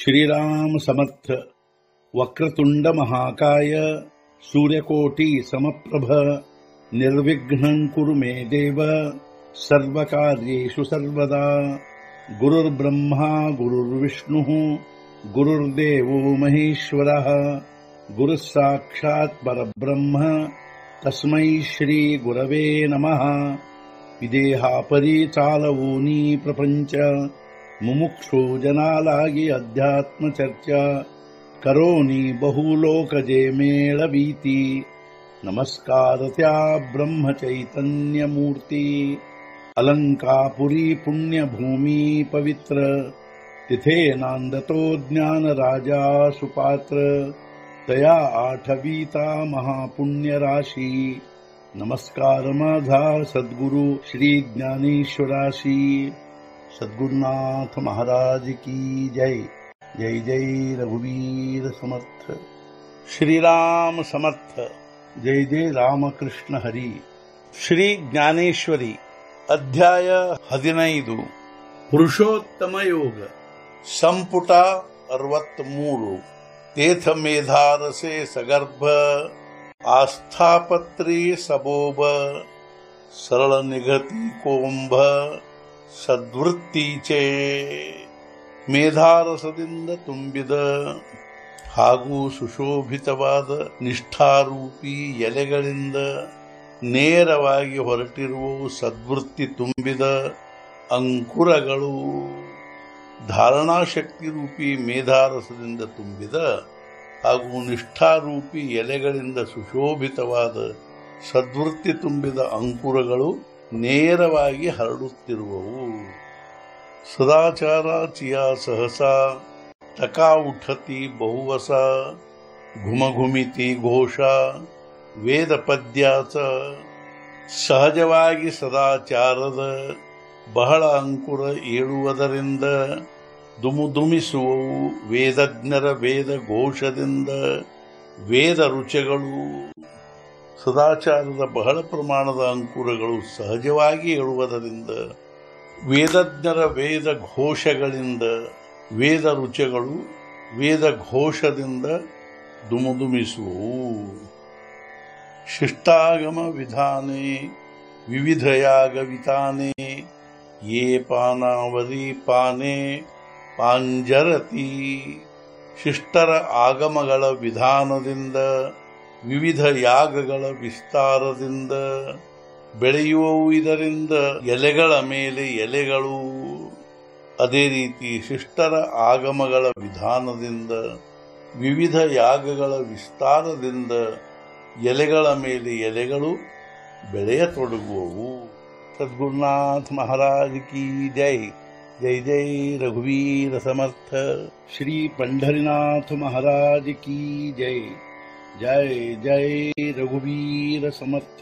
श्रीराम समर्थ। वक्रतुंड महाकाय सूर्यकोटि समप्रभ निर्विघ्नं कुरु मे देव सर्वकार्येषु सर्वदा। गुरुर्ब्रह्मा गुरुर्विष्णुः गुरुर्देवो महेश्वरः गुरुः साक्षात् परब्रह्म तस्मै श्री गुरवे नमः। विदेहापरि चालवूनी प्रपंच मुमुक्षु जनालागी अध्यात्म चर्चा करोनी बहुलोकजे मेळवीती। नमस्कार त्या ब्रह्म चैतन्य मूर्ती अलंकापुरी पुण्यभूमी पवित्र तिथे नांदतो ज्ञान राजा सुपात्र तया आठवीता महापुण्य राशी। नमस्कार माझा सद्गुरु श्री ज्ञानेश्वराशी। सद्गुरुनाथ महाराज की जय। जय जय रघुवीर समर्थ। श्रीराम समर्थ। जय जय रामकृष्ण हरी। ಶ್ರೀ ಜ್ಞಾನೇಶ್ವರಿ ಅಧ್ಯಾಯ 15 ಪುರುಷೋತ್ತಮ ಯೋಗ ಸಂಪುಟ 63 ತೇಥ ಮೇಧಾರಸೆ ಸಗರ್ಭ ಆಸ್ಥಾಪತ್ರಿ ಸಬೋಬ ಸರಳ ನಿಗತಿ ಕೋಂಭ ಸದ್ವೃತ್ತೀಚೆ ಮೇಧಾರಸದಿಂದ ತುಂಬಿದ ಹಾಗೂ ಸುಶೋಭಿತವಾದ ನಿಷ್ಠಾರೂಪಿ ಎಲೆಗಳಿಂದ ನೇರವಾಗಿ ಹೊರಟಿರುವವು ಸದ್ವೃತ್ತಿ ತುಂಬಿದ ಅಂಕುರಗಳು। ಧಾರಣಾಶಕ್ತಿ ರೂಪಿ ಮೇಧಾರಸದಿಂದ ತುಂಬಿದ ಹಾಗೂ ನಿಷ್ಠಾರೂಪಿ ಎಲೆಗಳಿಂದ ಸುಶೋಭಿತವಾದ ಸದ್ವೃತ್ತಿ ತುಂಬಿದ ಅಂಕುರಗಳು ನೇರವಾಗಿ ಹರಡುತ್ತಿರುವವು। ಸದಾಚಾರ ಚಿಯಾ ಸಹಸಾ ಟಕಾ ಉಠತಿ ಬಹುವಸ ಘುಮಘುಮಿತಿ ಘೋಷ ವೇದ ಪದ್ಯಾಚ ಸಹಜವಾಗಿ ಸದಾಚಾರದ ಬಹಳ ಅಂಕುರ ಏಳುವುದರಿಂದ ದುಮುದುಮಿಸುವವು ವೇದಜ್ಞರ ವೇದ ಘೋಷದಿಂದ ವೇದ ರುಚಗಳು। ಸದಾಚಾರದ ಬಹಳ ಪ್ರಮಾಣದ ಅಂಕುರಗಳು ಸಹಜವಾಗಿ ಏಳುವುದರಿಂದ ವೇದಜ್ಞರ ವೇದ ಘೋಷಗಳಿಂದ ವೇದ ರುಚಗಳು ವೇದ ಘೋಷದಿಂದ ದುಮುದುಮಿಸುವವು। ಶಿಷ್ಟಾಗಮ ವಿಧಾನೆ ವಿವಿಧಯಾಗ ವಿತಾನೆ ಯೇ ಪಾನಾವರಿ ಪಾನೆ ಪಾಂಜರತಿ। ಶಿಷ್ಟರ ಆಗಮಗಳ ವಿಧಾನದಿಂದ ವಿವಿಧ ಯಾಗಗಳ ವಿಸ್ತಾರದಿಂದ ಬೆಳೆಯುವವು ಇದರಿಂದ ಎಲೆಗಳ ಮೇಲೆ ಎಲೆಗಳು। ಅದೇ ರೀತಿ ಶಿಷ್ಟರ ಆಗಮಗಳ ವಿಧಾನದಿಂದ ವಿವಿಧ ಯಾಗಗಳ ವಿಸ್ತಾರದಿಂದ ಎಲೆಗಳ ಮೇಲೆ ಎಲೆಗಳು ಬೆಳೆಯತೊಡಗುವವು। ಸದ್ಗುರುನಾಥ ಮಹಾರಾಜ್ ಕಿ ಜೈ। ಜೈ ಜೈ ರಘುವೀರ ಸಮರ್ಥ। ಶ್ರೀ पंढरीनाथ महाराज की जय। जय जय रघुवीर समर्थ।